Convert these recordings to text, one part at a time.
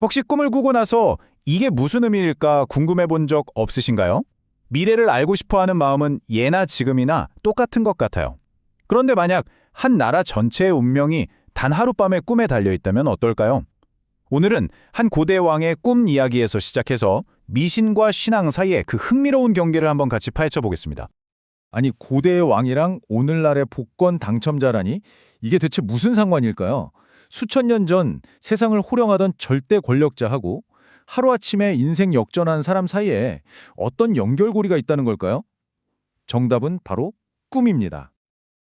혹시 꿈을 꾸고 나서 이게 무슨 의미일까 궁금해 본 적 없으신가요? 미래를 알고 싶어 하는 마음은 예나 지금이나 똑같은 것 같아요. 그런데 만약 한 나라 전체의 운명이 단 하룻밤의 꿈에 달려 있다면 어떨까요? 오늘은 한 고대 왕의 꿈 이야기에서 시작해서 미신과 신앙 사이의 그 흥미로운 경계를 한번 같이 파헤쳐 보겠습니다. 아니, 고대의 왕이랑 오늘날의 복권 당첨자라니 이게 대체 무슨 상관일까요? 수천 년 전 세상을 호령하던 절대 권력자하고 하루아침에 인생 역전한 사람 사이에 어떤 연결고리가 있다는 걸까요? 정답은 바로 꿈입니다.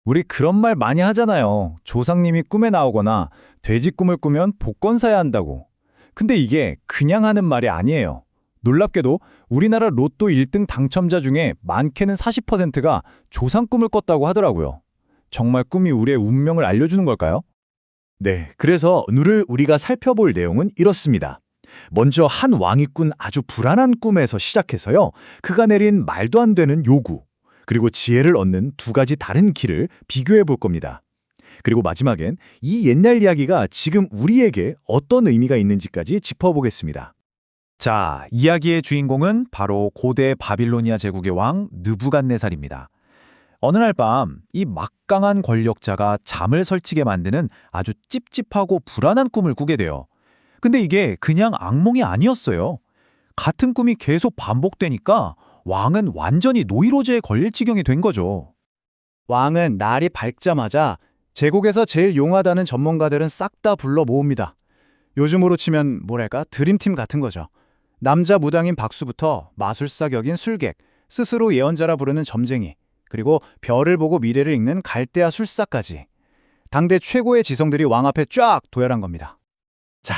우리 그런 말 많이 하잖아요. 조상님이 꿈에 나오거나 돼지 꿈을 꾸면 복권 사야 한다고. 근데 이게 그냥 하는 말이 아니에요. 놀랍게도 우리나라 로또 1등 당첨자 중에 많게는 40%가 조상 꿈을 꿨다고 하더라고요. 정말 꿈이 우리의 운명을 알려주는 걸까요? 네, 그래서 오늘 우리가 살펴볼 내용은 이렇습니다. 먼저 한 왕이 꾼 아주 불안한 꿈에서 시작해서요. 그가 내린 말도 안 되는 요구, 그리고 지혜를 얻는 두 가지 다른 길을 비교해 볼 겁니다. 그리고 마지막엔 이 옛날 이야기가 지금 우리에게 어떤 의미가 있는지까지 짚어보겠습니다. 자, 이야기의 주인공은 바로 고대 바빌로니아 제국의 왕 느부갓네살입니다. 어느 날 밤 이 막강한 권력자가 잠을 설치게 만드는 아주 찝찝하고 불안한 꿈을 꾸게 돼요. 근데 이게 그냥 악몽이 아니었어요. 같은 꿈이 계속 반복되니까 왕은 완전히 노이로제에 걸릴 지경이 된 거죠. 왕은 날이 밝자마자 제국에서 제일 용하다는 전문가들은 싹 다 불러 모읍니다. 요즘으로 치면 뭐랄까 드림팀 같은 거죠. 남자 무당인 박수부터 마술사 격인 술객, 스스로 예언자라 부르는 점쟁이, 그리고 별을 보고 미래를 읽는 갈대아 술사까지. 당대 최고의 지성들이 왕 앞에 쫙 도열한 겁니다. 자,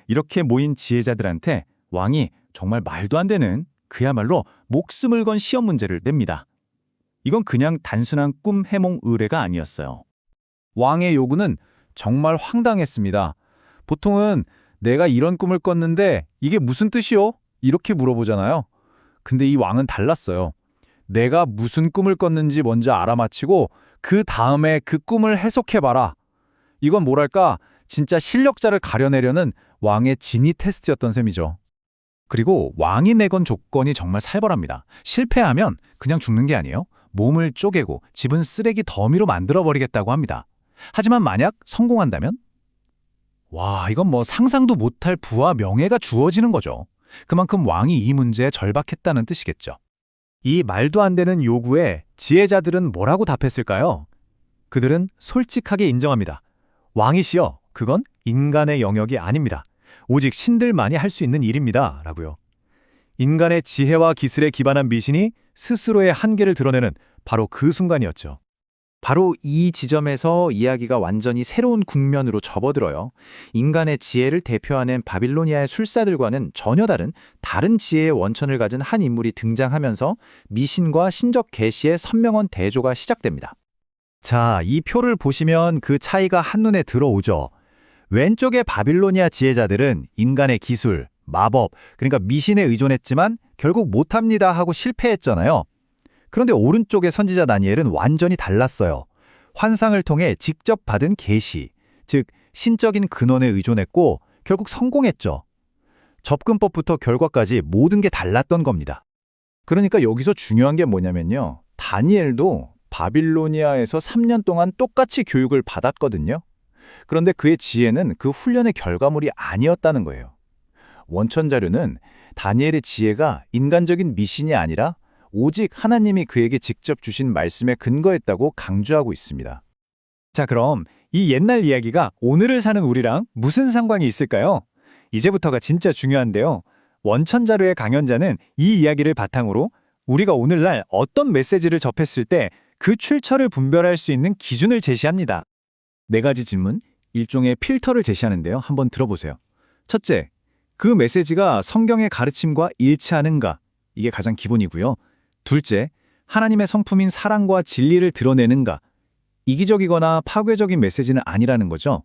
이렇게 모인 지혜자들한테 왕이 정말 말도 안 되는 그야말로 목숨을 건 시험 문제를 냅니다. 이건 그냥 단순한 꿈 해몽 의뢰가 아니었어요. 왕의 요구는 정말 황당했습니다. 보통은 내가 이런 꿈을 꿨는데 이게 무슨 뜻이요? 이렇게 물어보잖아요. 근데 이 왕은 달랐어요. 내가 무슨 꿈을 꿨는지 먼저 알아맞히고 그 다음에 그 꿈을 해석해봐라. 이건 뭐랄까 진짜 실력자를 가려내려는 왕의 진위 테스트였던 셈이죠. 그리고 왕이 내건 조건이 정말 살벌합니다. 실패하면 그냥 죽는 게 아니에요. 몸을 쪼개고 집은 쓰레기 더미로 만들어버리겠다고 합니다. 하지만 만약 성공한다면? 와, 이건 뭐 상상도 못할 부와 명예가 주어지는 거죠. 그만큼 왕이 이 문제에 절박했다는 뜻이겠죠. 이 말도 안 되는 요구에 지혜자들은 뭐라고 답했을까요? 그들은 솔직하게 인정합니다. 왕이시여, 그건 인간의 영역이 아닙니다. 오직 신들만이 할 수 있는 일입니다. 라고요. 인간의 지혜와 기술에 기반한 미신이 스스로의 한계를 드러내는 바로 그 순간이었죠. 바로 이 지점에서 이야기가 완전히 새로운 국면으로 접어들어요. 인간의 지혜를 대표하는 바빌로니아의 술사들과는 전혀 다른 지혜의 원천을 가진 한 인물이 등장하면서 미신과 신적 계시의 선명한 대조가 시작됩니다. 자, 이 표를 보시면 그 차이가 한눈에 들어오죠. 왼쪽의 바빌로니아 지혜자들은 인간의 기술, 마법, 그러니까 미신에 의존했지만 결국 못합니다 하고 실패했잖아요. 그런데 오른쪽의 선지자 다니엘은 완전히 달랐어요. 환상을 통해 직접 받은 계시, 즉 신적인 근원에 의존했고 결국 성공했죠. 접근법부터 결과까지 모든 게 달랐던 겁니다. 그러니까 여기서 중요한 게 뭐냐면요. 다니엘도 바빌로니아에서 3년 동안 똑같이 교육을 받았거든요. 그런데 그의 지혜는 그 훈련의 결과물이 아니었다는 거예요. 원천 자료는 다니엘의 지혜가 인간적인 미신이 아니라 오직 하나님이 그에게 직접 주신 말씀에 근거했다고 강조하고 있습니다. 자, 그럼 이 옛날 이야기가 오늘을 사는 우리랑 무슨 상관이 있을까요? 이제부터가 진짜 중요한데요. 원천 자료의 강연자는 이 이야기를 바탕으로 우리가 오늘날 어떤 메시지를 접했을 때 그 출처를 분별할 수 있는 기준을 제시합니다. 4가지 질문, 일종의 필터를 제시하는데요. 한번 들어보세요. 첫째, 그 메시지가 성경의 가르침과 일치하는가? 이게 가장 기본이고요. 둘째, 하나님의 성품인 사랑과 진리를 드러내는가? 이기적이거나 파괴적인 메시지는 아니라는 거죠.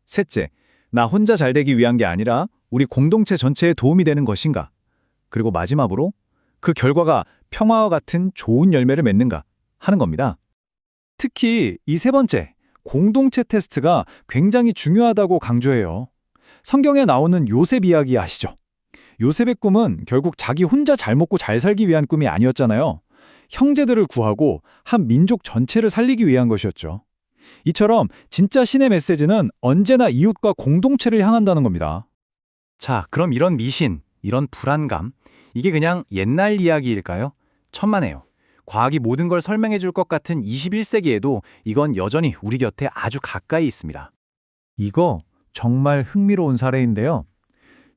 셋째, 나 혼자 잘 되기 위한 게 아니라 우리 공동체 전체에 도움이 되는 것인가? 그리고 마지막으로 그 결과가 평화와 같은 좋은 열매를 맺는가 하는 겁니다. 특히 이 세 번째, 공동체 테스트가 굉장히 중요하다고 강조해요. 성경에 나오는 요셉 이야기 아시죠? 요셉의 꿈은 결국 자기 혼자 잘 먹고 잘 살기 위한 꿈이 아니었잖아요. 형제들을 구하고 한 민족 전체를 살리기 위한 것이었죠. 이처럼 진짜 신의 메시지는 언제나 이웃과 공동체를 향한다는 겁니다. 자, 그럼 이런 미신, 이런 불안감, 이게 그냥 옛날 이야기일까요? 천만에요. 과학이 모든 걸 설명해 줄 것 같은 21세기에도 이건 여전히 우리 곁에 아주 가까이 있습니다. 이거 정말 흥미로운 사례인데요.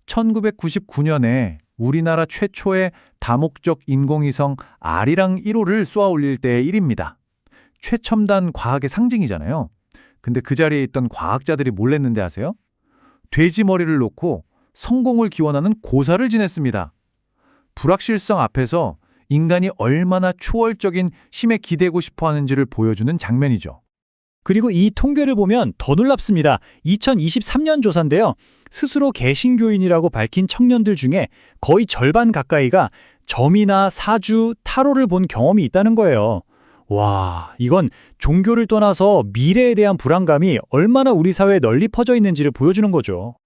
1999년에 우리나라 최초의 다목적 인공위성 아리랑 1호를 쏘아 올릴 때의 일입니다. 최첨단 과학의 상징이잖아요. 근데 그 자리에 있던 과학자들이 뭘 했는지 아세요? 돼지 머리를 놓고 성공을 기원하는 고사를 지냈습니다. 불확실성 앞에서 인간이 얼마나 초월적인 힘에 기대고 싶어 하는지를 보여주는 장면이죠. 그리고 이 통계를 보면 더 놀랍습니다. 2023년 조사인데요. 스스로 개신교인이라고 밝힌 청년들 중에 거의 절반 가까이가 점이나 사주, 타로를 본 경험이 있다는 거예요. 와, 이건 종교를 떠나서 미래에 대한 불안감이 얼마나 우리 사회에 널리 퍼져 있는지를 보여주는 거죠.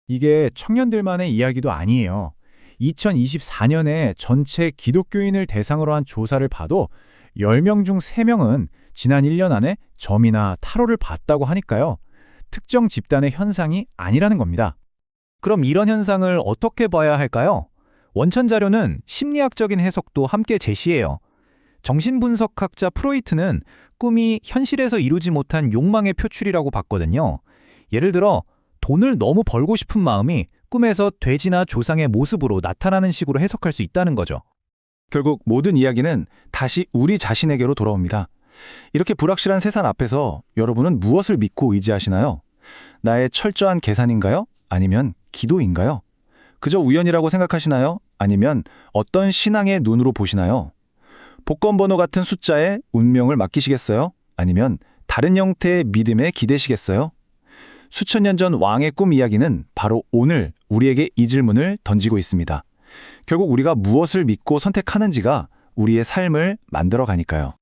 이게 청년들만의 이야기도 아니에요. 2024년에 전체 기독교인을 대상으로 한 조사를 봐도 10명 중 3명은 지난 1년 안에 점이나 타로를 봤다고 하니까요. 특정 집단의 현상이 아니라는 겁니다. 그럼 이런 현상을 어떻게 봐야 할까요? 원천 자료는 심리학적인 해석도 함께 제시해요. 정신분석학자 프로이트는 꿈이 현실에서 이루지 못한 욕망의 표출이라고 봤거든요. 예를 들어 돈을 너무 벌고 싶은 마음이 꿈에서 돼지나 조상의 모습으로 나타나는 식으로 해석할 수 있다는 거죠. 결국 모든 이야기는 다시 우리 자신에게로 돌아옵니다. 이렇게 불확실한 세상 앞에서 여러분은 무엇을 믿고 의지하시나요? 나의 철저한 계산인가요? 아니면 기도인가요? 그저 우연이라고 생각하시나요? 아니면 어떤 신앙의 눈으로 보시나요? 복권번호 같은 숫자에 운명을 맡기시겠어요? 아니면 다른 형태의 믿음에 기대시겠어요? 수천 년 전 왕의 꿈 이야기는 바로 오늘 우리에게 이 질문을 던지고 있습니다. 결국 우리가 무엇을 믿고 선택하는지가 우리의 삶을 만들어 가니까요.